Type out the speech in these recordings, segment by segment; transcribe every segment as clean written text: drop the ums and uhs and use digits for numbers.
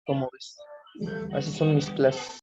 ¿Cómo ves? Así son mis clases.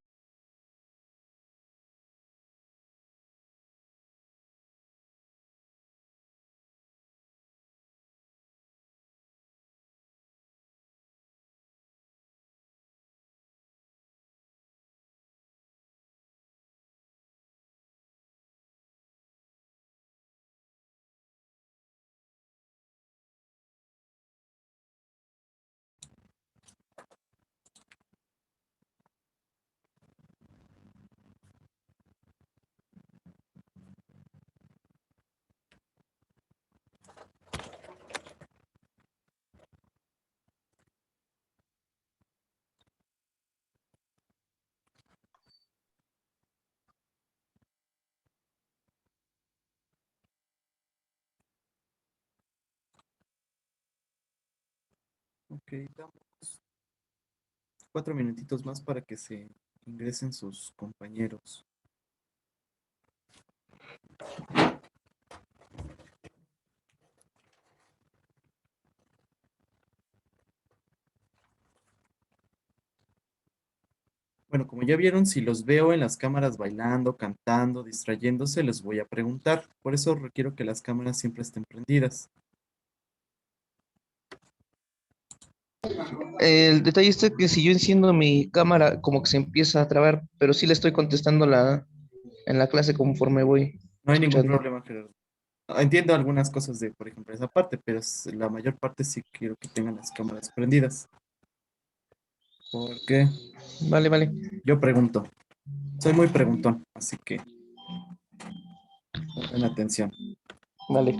Ok, damos 4 minutitos más para que se ingresen sus compañeros. Bueno, como ya vieron, si los veo en las cámaras bailando, cantando, distrayéndose, les voy a preguntar. Por eso requiero que las cámaras siempre estén prendidas. El detalle está que si yo enciendo mi cámara, como que se empieza a trabar, pero sí le estoy contestando en la clase conforme voy No hay ningún escuchando. problema, Gerardo. Entiendo algunas cosas de, por ejemplo, esa parte, pero la mayor parte sí quiero que tengan las cámaras prendidas. Porque Vale, vale, yo pregunto. Soy muy preguntón, así que pongan atención. vale.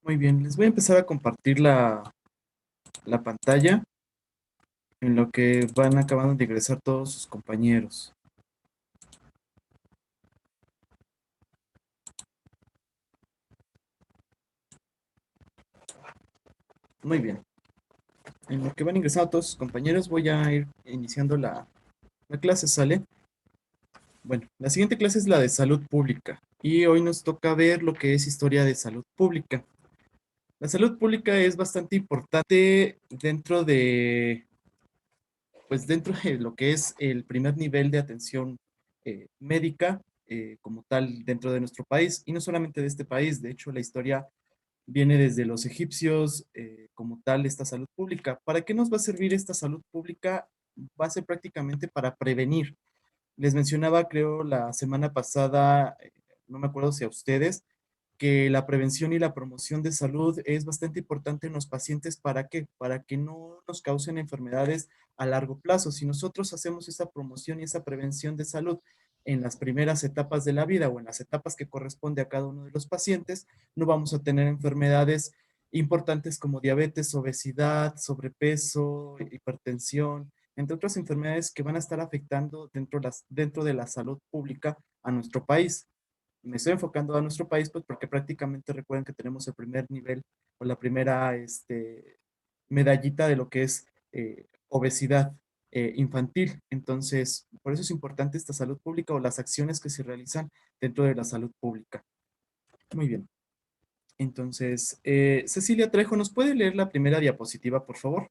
Muy bien, les voy a empezar a compartir la pantalla en lo que van acabando de ingresar todos sus compañeros. Muy bien. En lo que van ingresando todos sus compañeros, voy a ir iniciando la clase, ¿sale? Bueno, la siguiente clase es la de salud pública y hoy nos toca ver lo que es historia de salud pública. La salud pública es bastante importante dentro de lo que es el primer nivel de atención médica como tal dentro de nuestro país y no solamente de este país, de hecho la historia viene desde los egipcios como tal esta salud pública. ¿Para qué nos va a servir esta salud pública? Va a ser prácticamente para prevenir. Les mencionaba, creo, la semana pasada, no me acuerdo si a ustedes, que la prevención y la promoción de salud es bastante importante en los pacientes. ¿Para qué? Para que no nos causen enfermedades a largo plazo. Si nosotros hacemos esa promoción y esa prevención de salud en las primeras etapas de la vida o en las etapas que corresponde a cada uno de los pacientes, no vamos a tener enfermedades importantes como diabetes, obesidad, sobrepeso, hipertensión, entre otras enfermedades que van a estar afectando dentro de la salud pública a nuestro país. Me estoy enfocando a nuestro país, pues porque prácticamente recuerden que tenemos el primer nivel o la primera medallita de lo que es obesidad infantil. Entonces, por eso es importante esta salud pública o las acciones que se realizan dentro de la salud pública. Muy bien. Entonces, Cecilia Trejo, ¿nos puede leer la primera diapositiva, por favor?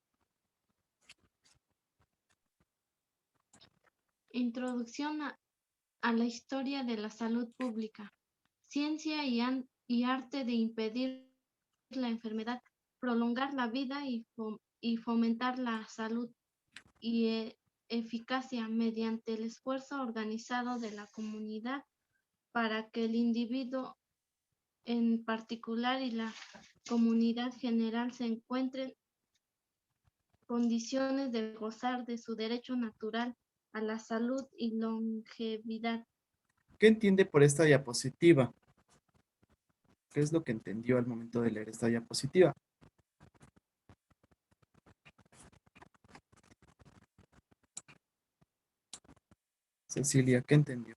Introducción a la historia de la salud pública. Ciencia y arte de impedir la enfermedad, prolongar la vida y fomentar la salud y eficacia mediante el esfuerzo organizado de la comunidad para que el individuo en particular y la comunidad general se encuentren condiciones de gozar de su derecho natural a la salud y longevidad. ¿Qué entiende por esta diapositiva? ¿Qué es lo que entendió al momento de leer esta diapositiva? Cecilia, ¿qué entendió?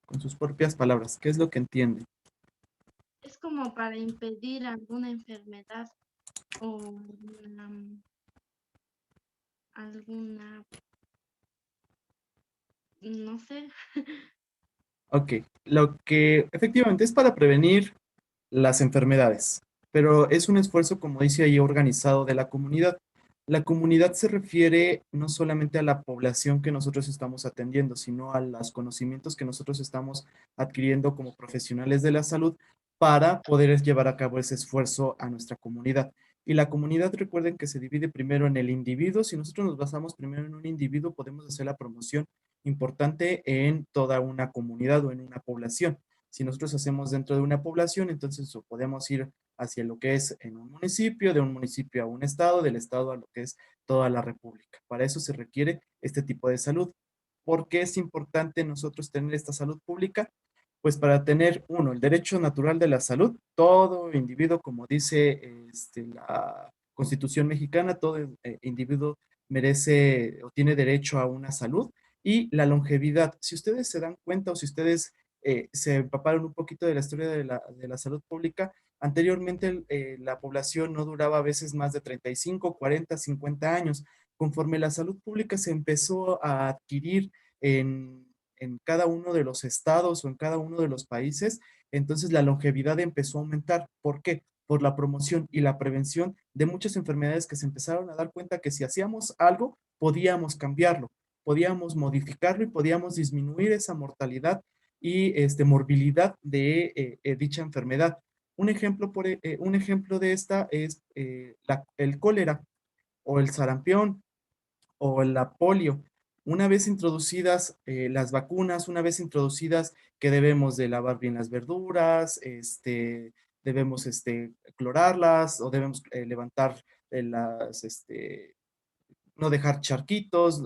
Con sus propias palabras, ¿qué es lo que entiende? Es como para impedir alguna enfermedad o alguna, no sé. Ok, lo que efectivamente es para prevenir las enfermedades, pero es un esfuerzo, como dice ahí, organizado de la comunidad. La comunidad se refiere no solamente a la población que nosotros estamos atendiendo, sino a los conocimientos que nosotros estamos adquiriendo como profesionales de la salud para poder llevar a cabo ese esfuerzo a nuestra comunidad. Y la comunidad, recuerden que se divide primero en el individuo. Si nosotros nos basamos primero en un individuo, podemos hacer la promoción importante en toda una comunidad o en una población. Si nosotros hacemos dentro de una población, entonces podemos ir hacia lo que es en un municipio, de un municipio a un estado, del estado a lo que es toda la república. Para eso se requiere este tipo de salud. ¿Por qué es importante nosotros tener esta salud pública? Pues para tener, uno, el derecho natural de la salud. Todo individuo, como dice la Constitución mexicana, todo individuo merece o tiene derecho a una salud. Y la longevidad. Si ustedes se dan cuenta o si ustedes se empaparon un poquito de la historia de la salud pública, anteriormente la población no duraba a veces más de 35, 40, 50 años. Conforme la salud pública se empezó a adquirir en cada uno de los estados o en cada uno de los países, entonces la longevidad empezó a aumentar. ¿Por qué? Por la promoción y la prevención de muchas enfermedades que se empezaron a dar cuenta que si hacíamos algo, podíamos cambiarlo, podíamos modificarlo y podíamos disminuir esa mortalidad y morbilidad de dicha enfermedad. Un ejemplo de esta es el cólera o el sarampión o la polio. Una vez introducidas las vacunas, una vez introducidas que debemos de lavar bien las verduras, debemos clorarlas o debemos levantar no dejar charquitos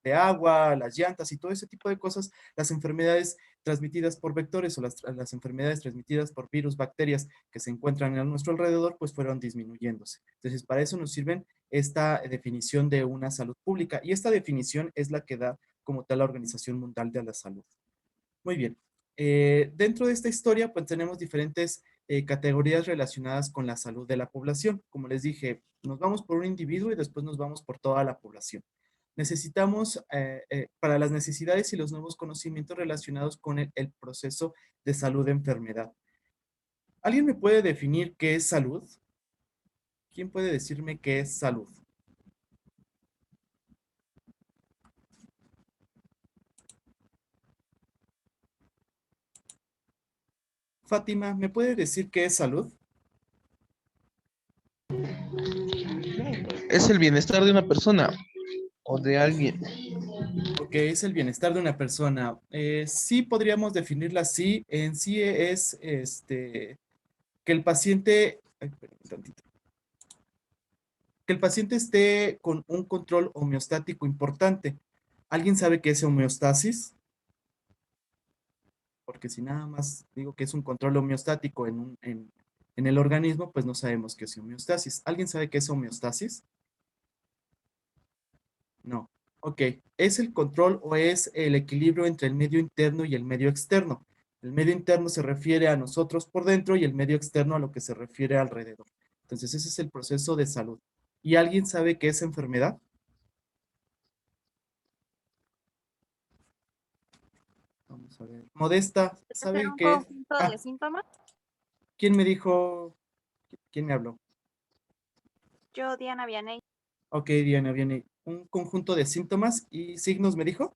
de agua, las llantas y todo ese tipo de cosas, las enfermedades transmitidas por vectores o las enfermedades transmitidas por virus, bacterias que se encuentran a nuestro alrededor, pues fueron disminuyéndose. Entonces, para eso nos sirven esta definición de una salud pública y esta definición es la que da como tal la Organización Mundial de la Salud. Muy bien. Dentro de esta historia, pues tenemos diferentes categorías relacionadas con la salud de la población. Como les dije, nos vamos por un individuo y después nos vamos por toda la población. Necesitamos, para las necesidades y los nuevos conocimientos relacionados con el proceso de salud-enfermedad. ¿Alguien me puede definir qué es salud? ¿Quién puede decirme qué es salud? Fátima, ¿me puede decir qué es salud? Es el bienestar de una persona o de alguien. Ok, es el bienestar de una persona. Sí podríamos definirla así. En sí es que el paciente, ay, espérame tantito. Que el paciente esté con un control homeostático importante. ¿Alguien sabe qué es homeostasis? Porque si nada más digo que es un control homeostático en el organismo, pues no sabemos qué es homeostasis. ¿Alguien sabe qué es homeostasis? No. Ok, ¿es el control o es el equilibrio entre el medio interno y el medio externo? El medio interno se refiere a nosotros por dentro y el medio externo a lo que se refiere alrededor. Entonces, ese es el proceso de salud. ¿Y alguien sabe qué es enfermedad? Vamos Vamos a ver. Modesta, ¿Puede ser ¿sabe un qué es? conjunto Ah, de síntomas? ¿quién me dijo? ¿Quién me habló? Yo, Diana Vianey. Ok, Diana, viene un conjunto de síntomas y signos, ¿me dijo?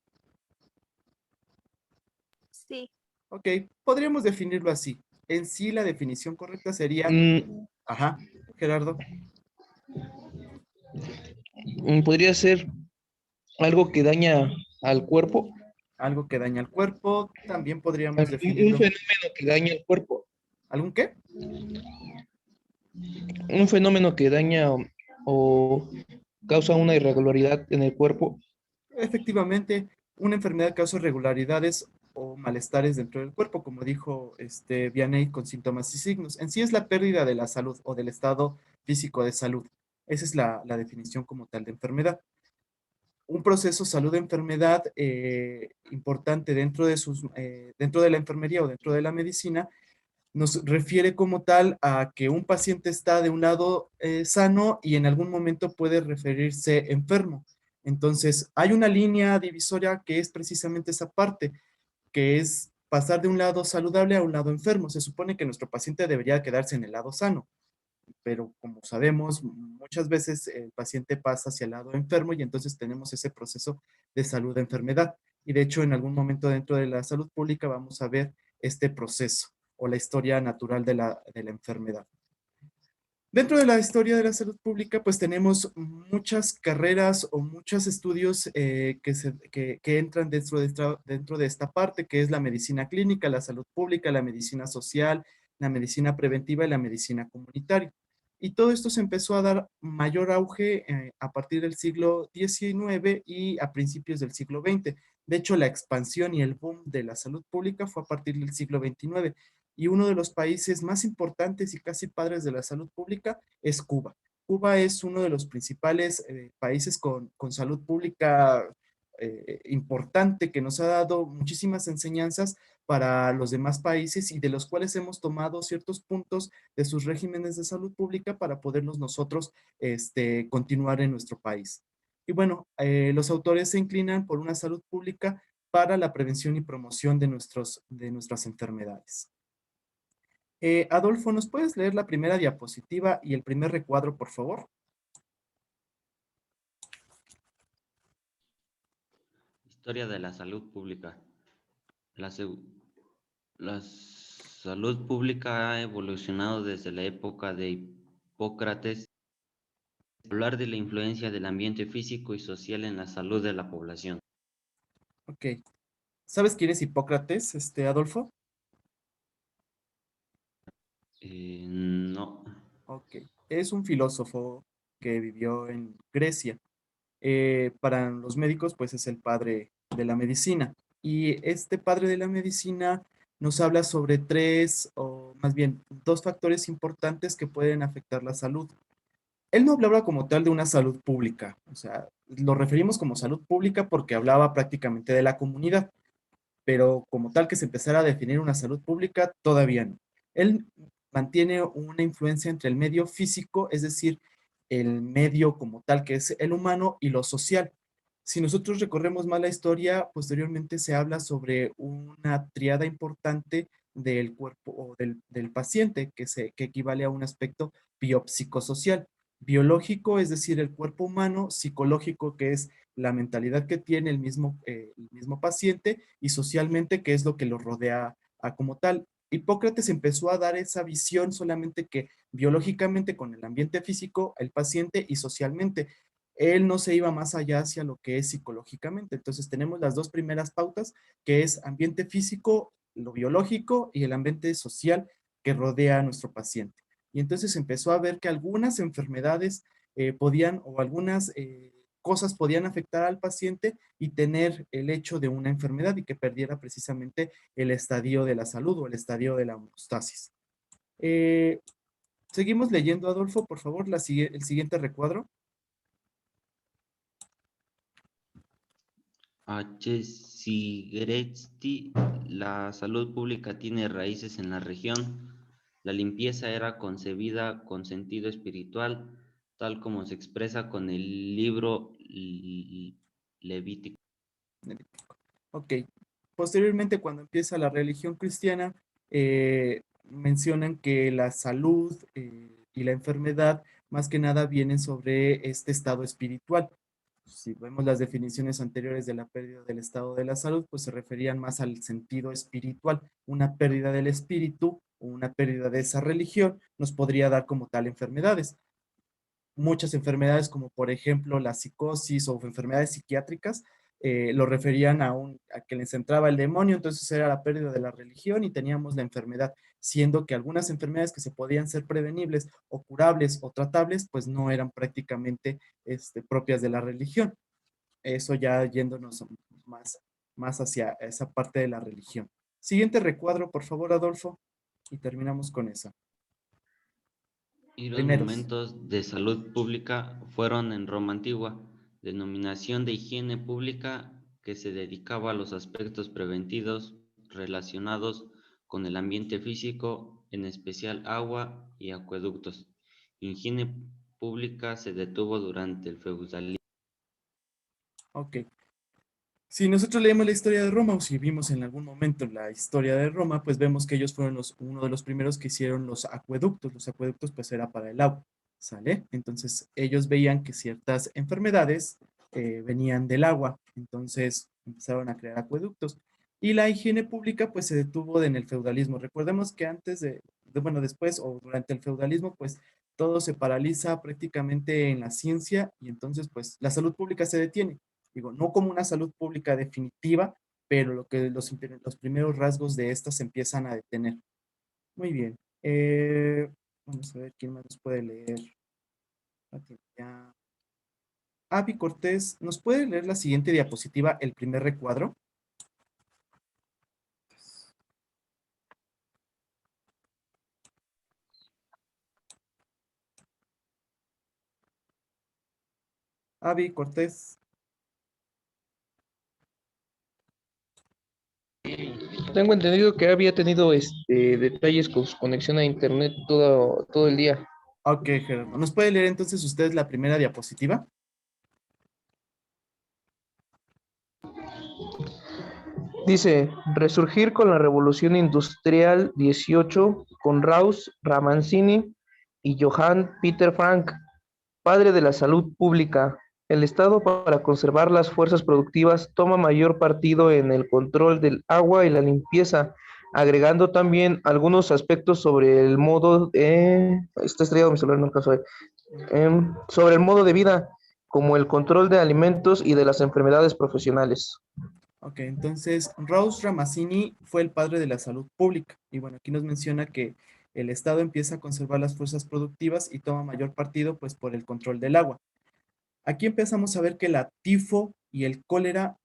Sí. Ok, podríamos definirlo así. En sí, la definición correcta sería, Mm, ajá, Gerardo, Podría ser algo que daña al cuerpo, algo que daña el cuerpo. También podríamos un definirlo. fenómeno que daña el cuerpo, ¿Algún qué? un fenómeno que daña o causa una irregularidad en el cuerpo. Efectivamente, una enfermedad causa irregularidades o malestares dentro del cuerpo, como dijo Vianney, con síntomas y signos. En sí es la pérdida de la salud o del estado físico de salud. Esa es la definición como tal de enfermedad. Un proceso salud-enfermedad importante dentro de la enfermería o dentro de la medicina nos refiere como tal a que un paciente está de un lado sano y en algún momento puede referirse enfermo. Entonces, hay una línea divisoria que es precisamente esa parte, que es pasar de un lado saludable a un lado enfermo. Se supone que nuestro paciente debería quedarse en el lado sano, pero como sabemos, muchas veces el paciente pasa hacia el lado enfermo y entonces tenemos ese proceso de salud-enfermedad. Y de hecho, en algún momento dentro de la salud pública vamos a ver este proceso o la historia natural de la enfermedad. Dentro de la historia de la salud pública, pues tenemos muchas carreras o muchos estudios que entran dentro de esta parte, que es la medicina clínica, la salud pública, la medicina social, la medicina preventiva y la medicina comunitaria. Y todo esto se empezó a dar mayor auge a partir del siglo XIX y a principios del siglo XX. De hecho, la expansión y el boom de la salud pública fue a partir del siglo XIX y uno de los países más importantes y casi padres de la salud pública es Cuba. Cuba es uno de los principales países con salud pública importante que nos ha dado muchísimas enseñanzas para los demás países y de los cuales hemos tomado ciertos puntos de sus regímenes de salud pública para podernos nosotros continuar en nuestro país. Y bueno, los autores se inclinan por una salud pública para la prevención y promoción de nuestras enfermedades. Adolfo, ¿nos puedes leer la primera diapositiva y el primer recuadro, por favor? Historia de la salud pública. La, seu- la salud pública ha evolucionado desde la época de Hipócrates. Hablar de la influencia del ambiente físico y social en la salud de la población. Ok. ¿Sabes quién es Hipócrates, Adolfo? No. Ok. Es un filósofo que vivió en Grecia. Para los médicos, pues es el padre de la medicina. Y este padre de la medicina nos habla sobre tres, o más bien dos factores importantes que pueden afectar la salud. Él no hablaba como tal de una salud pública, o sea, lo referimos como salud pública porque hablaba prácticamente de la comunidad, pero como tal que se empezara a definir una salud pública, todavía no. Él mantiene una influencia entre el medio físico, es decir, el medio como tal que es el humano y lo social. Si nosotros recorremos más la historia, posteriormente se habla sobre una triada importante del cuerpo o del paciente que equivale a un aspecto biopsicosocial. Biológico, es decir, el cuerpo humano; psicológico, que es la mentalidad que tiene el mismo paciente; y socialmente, que es lo que lo rodea como tal. Hipócrates empezó a dar esa visión solamente que biológicamente con el ambiente físico, el paciente, y socialmente. Él no se iba más allá hacia lo que es psicológicamente. Entonces tenemos las dos primeras pautas, que es ambiente físico, lo biológico, y el ambiente social que rodea a nuestro paciente. Y entonces empezó a ver que algunas enfermedades podían, o algunas cosas podían afectar al paciente y tener el hecho de una enfermedad y que perdiera precisamente el estadio de la salud o el estadio de la homeostasis. Seguimos leyendo, Adolfo, por favor, el siguiente recuadro. H. Sigresti, la salud pública tiene raíces en la región. La limpieza era concebida con sentido espiritual, tal como se expresa con el libro Levítico. Ok. Posteriormente, cuando empieza la religión cristiana, mencionan que la salud y la enfermedad más que nada vienen sobre este estado espiritual. Si vemos las definiciones anteriores de la pérdida del estado de la salud, pues se referían más al sentido espiritual. Una pérdida del espíritu o una pérdida de esa religión nos podría dar como tal enfermedades. Muchas enfermedades como por ejemplo la psicosis o enfermedades psiquiátricas lo referían a que les entraba el demonio, entonces era la pérdida de la religión y teníamos la enfermedad, siendo que algunas enfermedades que se podían ser prevenibles o curables o tratables, pues no eran prácticamente propias de la religión. Eso ya yéndonos más hacia esa parte de la religión. Siguiente recuadro, por favor, Adolfo, y terminamos con esa. Y los Primeros. momentos de salud pública fueron en Roma antigua, denominación de higiene pública que se dedicaba a los aspectos preventivos relacionados con el ambiente físico, en especial agua y acueductos. Higiene pública se detuvo durante el feudalismo. Ok. Si nosotros leemos la historia de Roma o si vimos en algún momento la historia de Roma, pues vemos que ellos fueron uno de los primeros que hicieron los acueductos. Los acueductos pues era para el agua, ¿sale? Entonces ellos veían que ciertas enfermedades venían del agua, entonces empezaron a crear acueductos. Y la higiene pública pues se detuvo en el feudalismo. Recordemos que antes bueno, después o durante el feudalismo pues todo se paraliza prácticamente en la ciencia y entonces pues la salud pública se detiene. Digo, no como una salud pública definitiva, pero los primeros rasgos de esta se empiezan a detener. Muy bien. Vamos a ver quién más nos puede leer. Ya. Avi Cortés, ¿nos puede leer la siguiente diapositiva, el primer recuadro? Avi Cortés. Tengo entendido que había tenido detalles con su conexión a internet todo el día. Ok, Gerardo. ¿Nos puede leer entonces usted la primera diapositiva? Dice, resurgir con la Revolución Industrial 18 con Raus Ramazzini y Johann Peter Frank, padre de la salud pública. El Estado, para conservar las fuerzas productivas, toma mayor partido en el control del agua y la limpieza, agregando también algunos aspectos sobre el modo, está estrellado mi celular, no alcanzo a ver, sobre el modo de vida, como el control de alimentos y de las enfermedades profesionales. Ok, entonces Raus Ramazzini fue el padre de la salud pública. Y bueno, aquí nos menciona que el Estado empieza a conservar las fuerzas productivas y toma mayor partido pues por el control del agua. Aquí empezamos a ver que la tifo y el cólera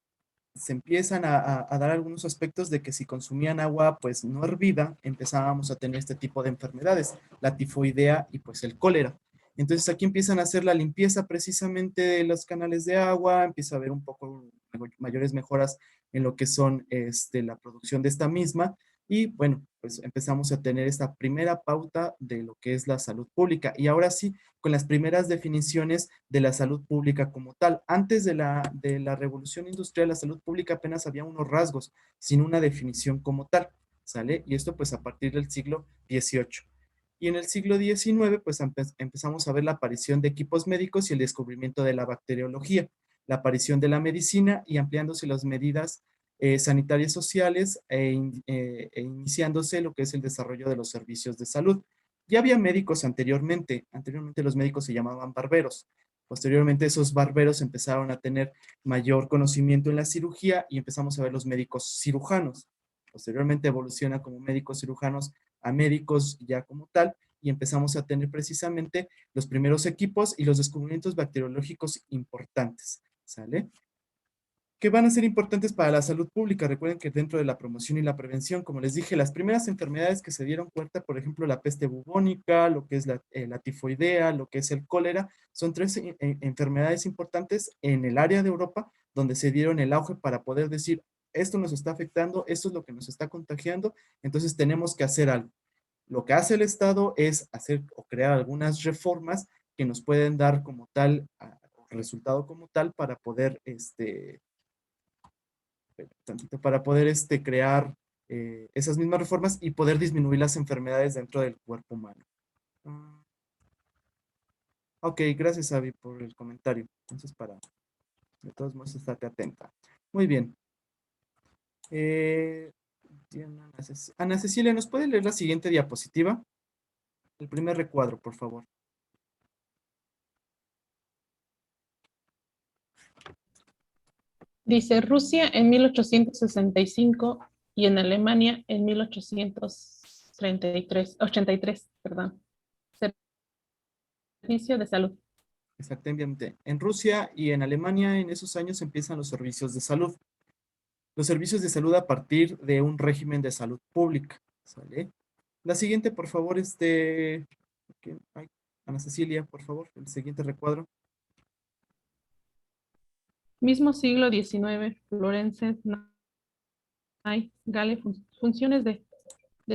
se empiezan a dar algunos aspectos de que si consumían agua pues no hervida, empezábamos a tener este tipo de enfermedades, la tifoidea y pues el cólera. Entonces aquí empiezan a hacer la limpieza precisamente de los canales de agua, empieza a haber un poco mayores mejoras en lo que son la producción de esta misma y bueno, pues empezamos a tener esta primera pauta de lo que es la salud pública. Y ahora sí, con las primeras definiciones de la salud pública como tal. Antes de la revolución industrial, la salud pública apenas había unos rasgos, sin una definición como tal, ¿sale? Y esto pues a partir del siglo XVIII. Y en el siglo XIX pues empezamos a ver la aparición de equipos médicos y el descubrimiento de la bacteriología, la aparición de la medicina y ampliándose las medidas sanitarias sociales e iniciándose lo que es el desarrollo de los servicios de salud. Ya había médicos anteriormente los médicos se llamaban barberos. Posteriormente esos barberos empezaron a tener mayor conocimiento en la cirugía y empezamos a ver los médicos cirujanos. Posteriormente evoluciona como médicos cirujanos a médicos ya como tal y empezamos a tener precisamente los primeros equipos y los descubrimientos bacteriológicos importantes, ¿sale? Que van a ser importantes para la salud pública. Recuerden que dentro de la promoción y la prevención, como les dije, las primeras enfermedades que se dieron cuenta, por ejemplo, la peste bubónica, lo que es la tifoidea, lo que es el cólera, son tres enfermedades importantes en el área de Europa donde se dieron el auge para poder decir, esto nos está afectando, esto es lo que nos está contagiando, entonces tenemos que hacer algo. Lo que hace el Estado es hacer o crear algunas reformas que nos pueden dar como tal, resultado como tal para poder tantito, para poder crear esas mismas reformas y poder disminuir las enfermedades dentro del cuerpo humano. Ok, gracias, Avi, por el comentario. Entonces, de todos modos, estate atenta. Muy bien. Ana Cecilia, ¿nos puede leer la siguiente diapositiva? El primer recuadro, por favor. Dice Rusia en 1865 y en Alemania en 1883, perdón. Servicio de salud. Exactamente. En Rusia y en Alemania en esos años empiezan los servicios de salud. Los servicios de salud a partir de un régimen de salud pública. ¿Sale? La siguiente, por favor, ay, Ana Cecilia, por favor, el siguiente recuadro. Mismo siglo XIX, Florence Nightingale, funciones de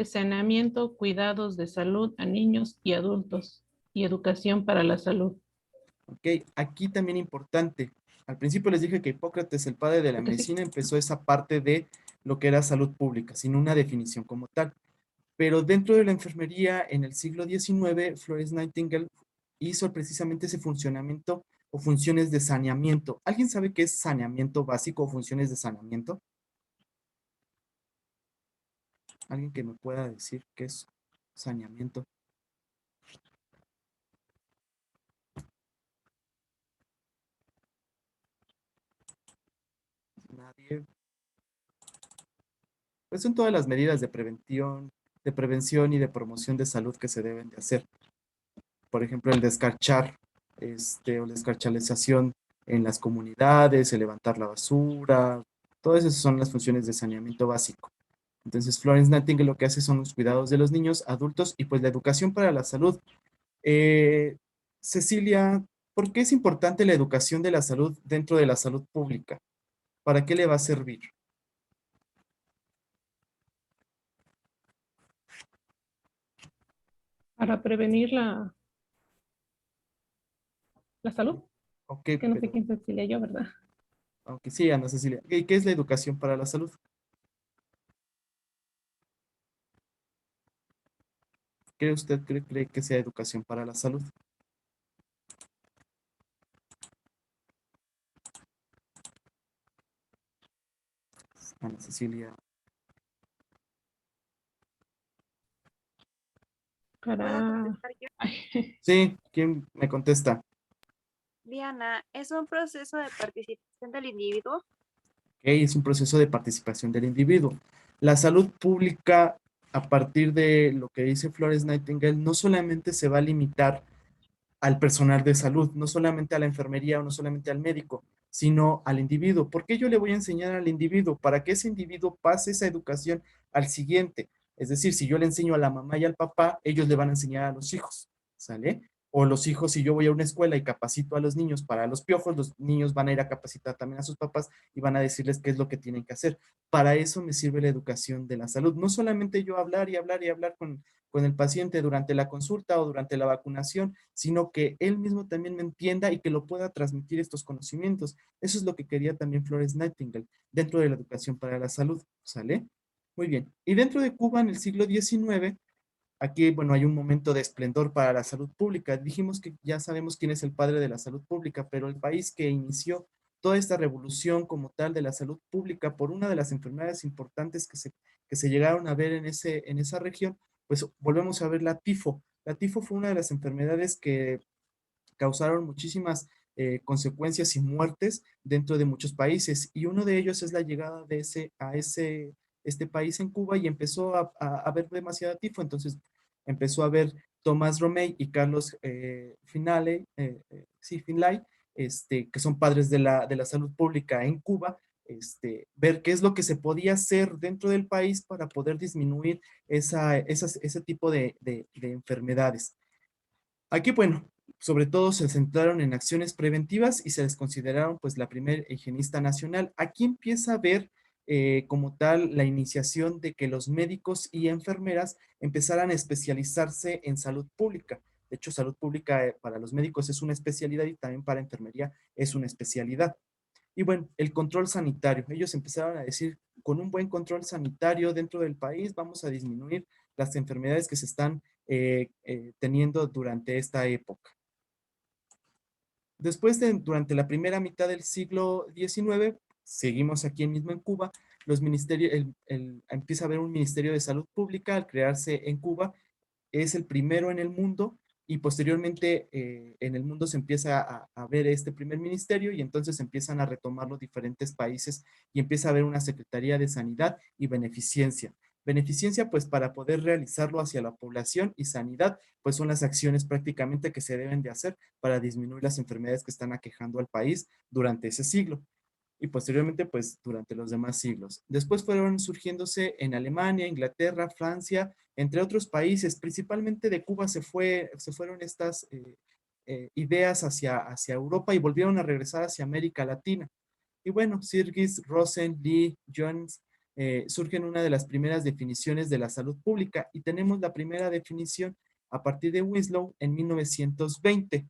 saneamiento, cuidados de salud a niños y adultos y educación para la salud. Ok, aquí también importante. Al principio les dije que Hipócrates, el padre de la medicina, empezó esa parte de lo que era salud pública, sin una definición como tal. Pero dentro de la enfermería, en el siglo XIX, Florence Nightingale hizo precisamente ese funcionamiento o funciones de saneamiento. ¿Alguien sabe qué es saneamiento básico o funciones de saneamiento? ¿Alguien que me pueda decir qué es saneamiento? Nadie. Pues son todas las medidas de prevención y de promoción de salud que se deben de hacer. Por ejemplo, el descarchar, o la descarchalización en las comunidades, el levantar la basura, todas esas son las funciones de saneamiento básico. Entonces, Florence Nightingale lo que hace son los cuidados de los niños, adultos y pues la educación para la salud. Cecilia, ¿por qué es importante la educación de la salud dentro de la salud pública? ¿Para qué le va a servir? Para prevenir la salud. Ok, Que no sé quién Cecilia yo, ¿verdad? Aunque sí, Ana Cecilia. ¿Qué es la educación para la salud? ¿Cree usted cree que sea educación para la salud? Ana Cecilia. Para... Sí, ¿quién me contesta? Diana, ¿es un proceso de participación del individuo? Es un proceso de participación del individuo. La salud pública, a partir de lo que dice Florence Nightingale, no solamente se va a limitar al personal de salud, no solamente a la enfermería o no solamente al médico, sino al individuo. ¿Por qué yo le voy a enseñar al individuo? Para que ese individuo pase esa educación al siguiente. Es decir, si yo le enseño a la mamá y al papá, ellos le van a enseñar a los hijos, ¿sale? O los hijos, si yo voy a una escuela y capacito a los niños para los piojos, los niños van a ir a capacitar también a sus papás y van a decirles qué es lo que tienen que hacer. Para eso me sirve la educación de la salud. No solamente yo hablar y hablar y hablar con el paciente durante la consulta o durante la vacunación, sino que él mismo también me entienda y que lo pueda transmitir estos conocimientos. Eso es lo que quería también Florence Nightingale dentro de la educación para la salud, ¿sale? Muy bien. Y dentro de Cuba en el siglo XIX, aquí, bueno, hay un momento de esplendor para la salud pública. Dijimos que ya sabemos quién es el padre de la salud pública, pero el país que inició toda esta revolución como tal de la salud pública por una de las enfermedades importantes que se llegaron a ver en esa región, pues volvemos a ver la tifo. La tifo fue una de las enfermedades que causaron muchísimas consecuencias y muertes dentro de muchos países, y uno de ellos es la llegada de este país en Cuba y empezó a haber demasiada tifo. Entonces empezó a ver Tomás Romay y Carlos Finlay, que son padres de la salud pública en Cuba, ver qué es lo que se podía hacer dentro del país para poder disminuir ese tipo de enfermedades. Aquí, bueno, sobre todo se centraron en acciones preventivas y se les consideraron pues la primer higienista nacional. Aquí empieza a ver como tal la iniciación de que los médicos y enfermeras empezaran a especializarse en salud pública. De hecho, salud pública para los médicos es una especialidad y también para enfermería es una especialidad. Y bueno, el control sanitario. Ellos empezaron a decir, con un buen control sanitario dentro del país vamos a disminuir las enfermedades que se están teniendo durante esta época. Después, durante la primera mitad del siglo XIX, seguimos aquí mismo en Cuba, los ministerios, empieza a haber un Ministerio de Salud Pública al crearse en Cuba, es el primero en el mundo y posteriormente en el mundo se empieza a ver este primer ministerio y entonces empiezan a retomar los diferentes países y empieza a haber una Secretaría de Sanidad y Beneficencia. Beneficencia, pues para poder realizarlo hacia la población, y sanidad, pues son las acciones prácticamente que se deben de hacer para disminuir las enfermedades que están aquejando al país durante ese siglo y posteriormente pues durante los demás siglos. Después fueron surgiéndose en Alemania, Inglaterra, Francia, entre otros países, principalmente de Cuba se fueron estas ideas hacia Europa y volvieron a regresar hacia América Latina. Y bueno, Sirgis, Rosen, Lee, Jones, surgen una de las primeras definiciones de la salud pública y tenemos la primera definición a partir de Winslow en 1920.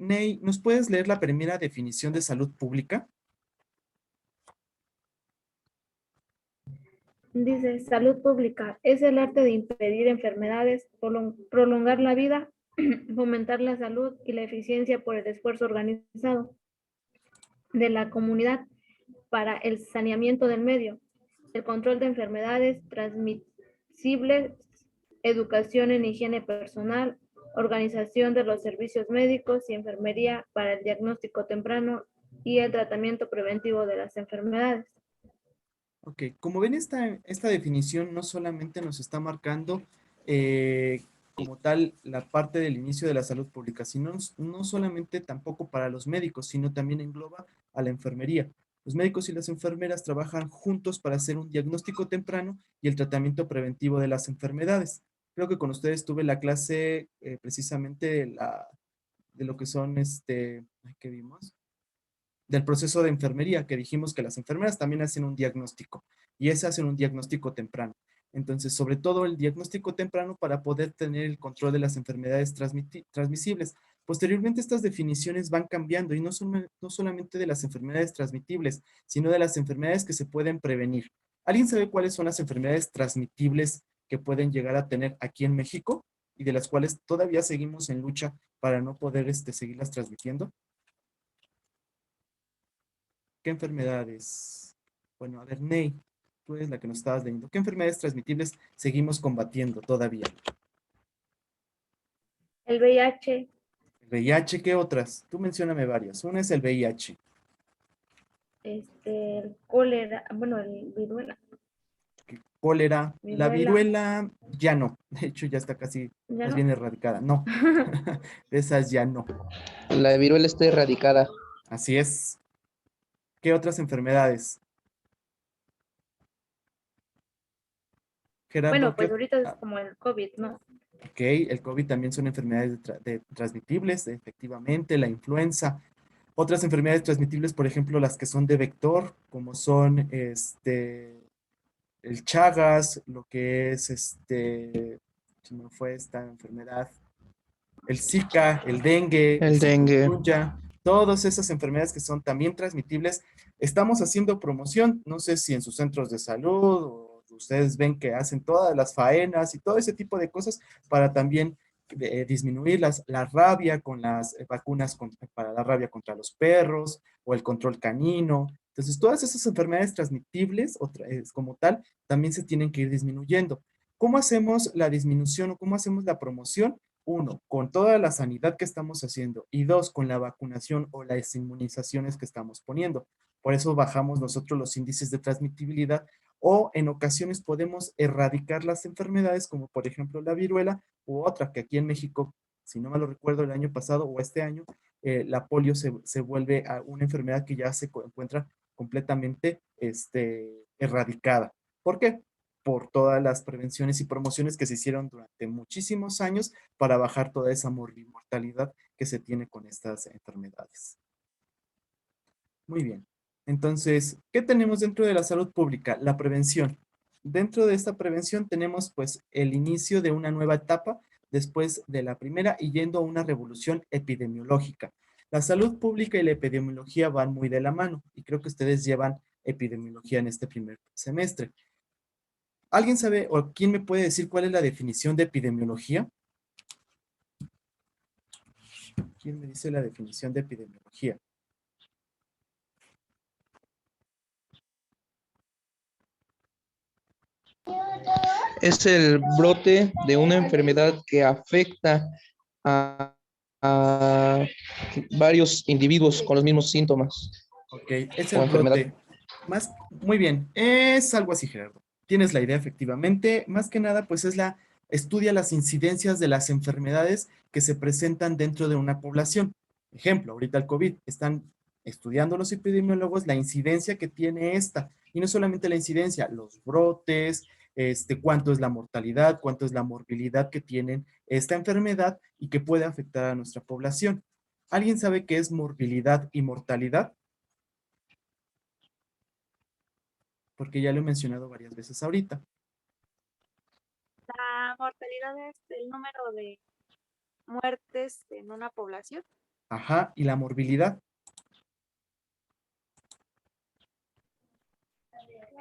Ney, ¿nos puedes leer la primera definición de salud pública? Dice, salud pública es el arte de impedir enfermedades, prolongar la vida, fomentar la salud y la eficiencia por el esfuerzo organizado de la comunidad para el saneamiento del medio, el control de enfermedades transmisibles, educación en higiene personal, organización de los servicios médicos y enfermería para el diagnóstico temprano y el tratamiento preventivo de las enfermedades. Ok, como ven, esta definición no solamente nos está marcando como tal la parte del inicio de la salud pública, sino no solamente tampoco para los médicos, sino también engloba a la enfermería. Los médicos y las enfermeras trabajan juntos para hacer un diagnóstico temprano y el tratamiento preventivo de las enfermedades. Creo que con ustedes tuve la clase precisamente de lo que son, ¿qué vimos? Del proceso de enfermería, que dijimos que las enfermeras también hacen un diagnóstico y ese hacen un diagnóstico temprano. Entonces, sobre todo el diagnóstico temprano para poder tener el control de las enfermedades transmisibles. Posteriormente, estas definiciones van cambiando y no solamente de las enfermedades transmitibles, sino de las enfermedades que se pueden prevenir. ¿Alguien sabe cuáles son las enfermedades transmitibles que pueden llegar a tener aquí en México y de las cuales todavía seguimos en lucha para no poder seguirlas transmitiendo? ¿Qué enfermedades? Bueno, a ver, Ney, tú eres la que nos estabas leyendo. ¿Qué enfermedades transmitibles seguimos combatiendo todavía? El VIH. ¿El VIH? ¿Qué otras? Tú mencióname varias. Una es el VIH. El cólera, bueno, el viruela. Cólera. La Viruela. viruela ya no. De hecho, ya está casi ¿Ya más no? bien erradicada. No, de esas ya no. La viruela está erradicada. Así es. ¿Qué otras enfermedades? Gerardo, Bueno, pues ¿qué? ahorita es como el COVID, ¿no? Ok, el COVID también son enfermedades transmitibles, efectivamente, la influenza. Otras enfermedades transmitibles, por ejemplo, las que son de vector, como son el Chagas, lo que es se me fue esta enfermedad, el Zika, el dengue, el El dengue. chikungunya, todas esas enfermedades que son también transmitibles. Estamos haciendo promoción, no sé si en sus centros de salud o ustedes ven que hacen todas las faenas y todo ese tipo de cosas para también disminuir la rabia con las vacunas para la rabia contra los perros o el control canino. Entonces, todas esas enfermedades transmitibles como tal también se tienen que ir disminuyendo. ¿Cómo hacemos la disminución o cómo hacemos la promoción? Uno, con toda la sanidad que estamos haciendo y dos, con la vacunación o las inmunizaciones que estamos poniendo. Por eso bajamos nosotros los índices de transmitibilidad o en ocasiones podemos erradicar las enfermedades como por ejemplo la viruela u otra que aquí en México, si no me lo recuerdo el año pasado o este año, la polio se vuelve a una enfermedad que ya se encuentra completamente erradicada. ¿Por qué? Por todas las prevenciones y promociones que se hicieron durante muchísimos años para bajar toda esa mortalidad que se tiene con estas enfermedades. Muy bien. Entonces, ¿qué tenemos dentro de la salud pública? La prevención. Dentro de esta prevención tenemos pues el inicio de una nueva etapa después de la primera y yendo a una revolución epidemiológica. La salud pública y la epidemiología van muy de la mano y creo que ustedes llevan epidemiología en este primer semestre. ¿Alguien sabe o quién me puede decir cuál es la definición de epidemiología? ¿Quién me dice la definición de epidemiología? Es el brote de una enfermedad que afecta a, a varios individuos con los mismos síntomas Ok, es o el enfermedad. brote. Muy bien, es algo así, Gerardo. Tienes la idea, efectivamente. Más que nada, pues estudia las incidencias de las enfermedades que se presentan dentro de una población. Ejemplo, ahorita el COVID, están estudiando los epidemiólogos la incidencia que tiene esta. Y no solamente la incidencia, los brotes, cuánto es la mortalidad, cuánto es la morbilidad que tienen esta enfermedad y que puede afectar a nuestra población. ¿Alguien sabe qué es morbilidad y mortalidad? Porque ya lo he mencionado varias veces ahorita. La mortalidad es el número de muertes en una población. Ajá, y la morbilidad.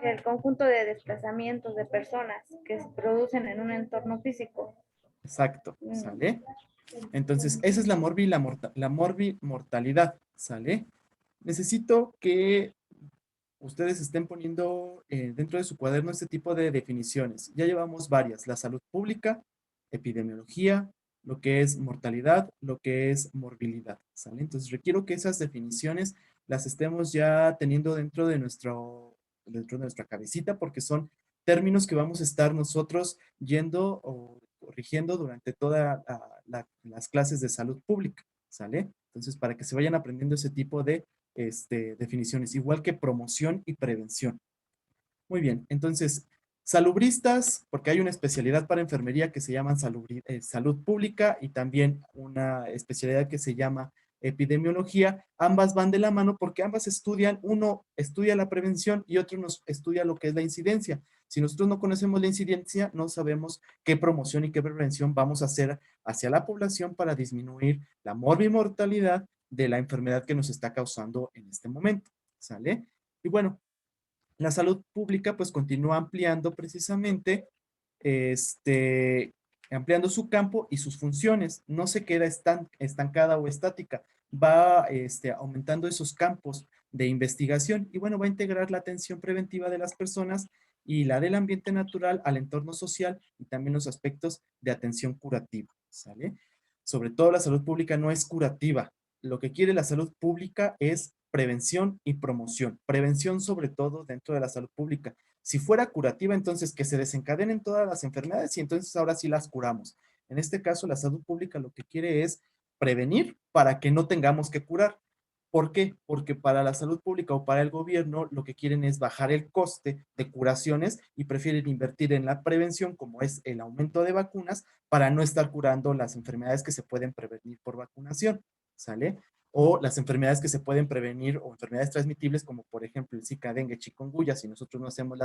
El conjunto de desplazamientos de personas que se producen en un entorno físico. Exacto, ¿sale? Entonces, esa es la mortalidad, ¿sale? Necesito que ustedes estén poniendo dentro de su cuaderno este tipo de definiciones. Ya llevamos varias, la salud pública, epidemiología, lo que es mortalidad, lo que es morbilidad, ¿sale? Entonces, requiero que esas definiciones las estemos ya teniendo dentro de nuestra cabecita, porque son términos que vamos a estar nosotros yendo o corrigiendo durante todas las clases de salud pública, ¿sale? Entonces, para que se vayan aprendiendo ese tipo de definiciones, igual que promoción y prevención. Muy bien, entonces, salubristas, porque hay una especialidad para enfermería que se llama salud pública y también una especialidad que se llama epidemiología. Ambas van de la mano porque ambas estudian, uno estudia la prevención y otro nos estudia lo que es la incidencia. Si nosotros no conocemos la incidencia, no sabemos qué promoción y qué prevención vamos a hacer hacia la población para disminuir la morbimortalidad de la enfermedad que nos está causando en este momento, ¿sale? Y bueno, la salud pública pues continúa ampliando precisamente, ampliando su campo y sus funciones. No se queda estancada o estática, va aumentando esos campos de investigación y bueno, va a integrar la atención preventiva de las personas y la del ambiente natural al entorno social y también los aspectos de atención curativa, ¿sale? Sobre todo la salud pública no es curativa. Lo que quiere la salud pública es prevención y promoción. Prevención sobre todo dentro de la salud pública. Si fuera curativa, entonces que se desencadenen todas las enfermedades y entonces ahora sí las curamos. En este caso, la salud pública lo que quiere es prevenir para que no tengamos que curar. ¿Por qué? Porque para la salud pública o para el gobierno lo que quieren es bajar el coste de curaciones y prefieren invertir en la prevención, como es el aumento de vacunas, para no estar curando las enfermedades que se pueden prevenir por vacunación, ¿sale? O las enfermedades que se pueden prevenir o enfermedades transmitibles como por ejemplo el Zika, dengue, chikungunya. Si nosotros no hacemos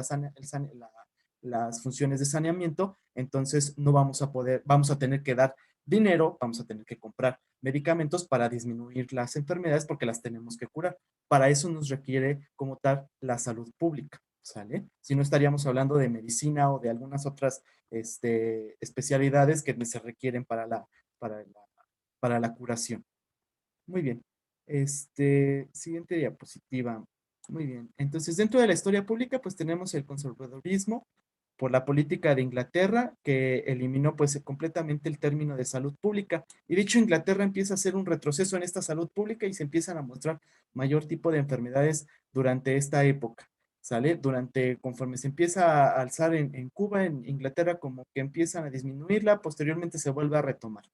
las funciones de saneamiento, entonces no vamos a poder, vamos a tener que dar dinero, vamos a tener que comprar medicamentos para disminuir las enfermedades porque las tenemos que curar. Para eso nos requiere como tal la salud pública, ¿sale? Si no estaríamos hablando de medicina o de algunas otras especialidades que se requieren para la curación. Muy bien. Siguiente diapositiva. Muy bien. Entonces, dentro de la historia pública, pues tenemos el conservadurismo por la política de Inglaterra, que eliminó pues completamente el término de salud pública. Y de hecho, Inglaterra empieza a hacer un retroceso en esta salud pública y se empiezan a mostrar mayor tipo de enfermedades durante esta época. ¿Sale? Conforme se empieza a alzar en Cuba, en Inglaterra, como que empiezan a disminuirla, posteriormente se vuelve a retomar.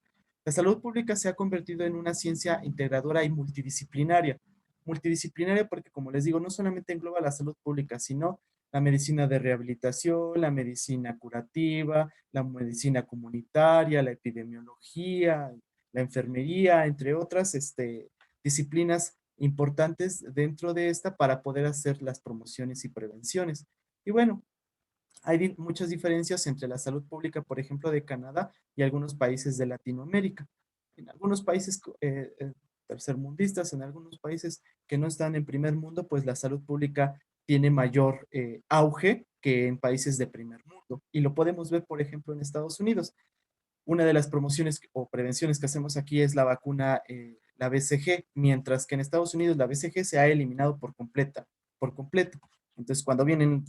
La salud pública se ha convertido en una ciencia integradora y multidisciplinaria. Multidisciplinaria porque, como les digo, no solamente engloba la salud pública, sino la medicina de rehabilitación, la medicina curativa, la medicina comunitaria, la epidemiología, la enfermería, entre otras disciplinas importantes dentro de esta para poder hacer las promociones y prevenciones. Y bueno, hay muchas diferencias entre la salud pública, por ejemplo, de Canadá y algunos países de Latinoamérica. En algunos países tercermundistas, en algunos países que no están en primer mundo, pues la salud pública tiene mayor auge que en países de primer mundo. Y lo podemos ver, por ejemplo, en Estados Unidos. Una de las promociones o prevenciones que hacemos aquí es la vacuna, la BCG, mientras que en Estados Unidos la BCG se ha eliminado por completo. Entonces, cuando vienen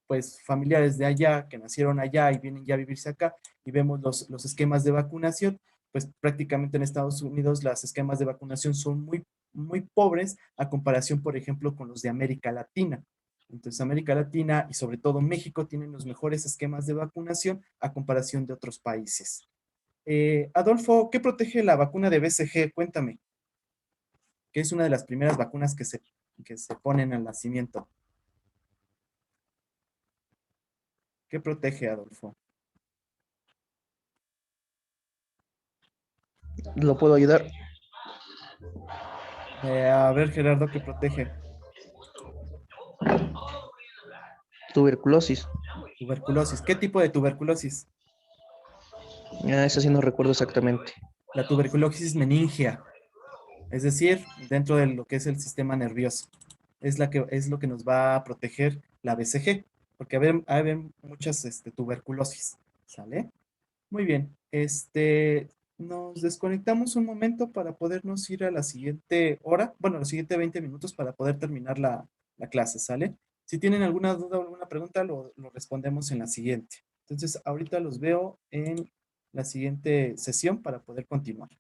pues familiares de allá, que nacieron allá y vienen ya a vivirse acá, y vemos los esquemas de vacunación, pues prácticamente en Estados Unidos los esquemas de vacunación son muy pobres a comparación, por ejemplo, con los de América Latina. Entonces, América Latina y sobre todo México tienen los mejores esquemas de vacunación a comparación de otros países. Adolfo, ¿qué protege la vacuna de BCG? Cuéntame, que es una de las primeras vacunas que se ponen al nacimiento. ¿Qué protege, Adolfo? ¿Lo puedo ayudar? A ver, Gerardo, ¿qué protege? Tuberculosis. Tuberculosis. ¿Qué tipo de tuberculosis? Eso sí no recuerdo exactamente. La tuberculosis meningia. Es decir, dentro de lo que es el sistema nervioso. Es lo que nos va a proteger la BCG. Porque hay muchas tuberculosis. ¿Sale? Muy bien. Nos desconectamos un momento para podernos ir a la siguiente hora. Bueno, los siguientes 20 minutos para poder terminar la clase. ¿Sale? Si tienen alguna duda o alguna pregunta, lo respondemos en la siguiente. Entonces, ahorita los veo en la siguiente sesión para poder continuar.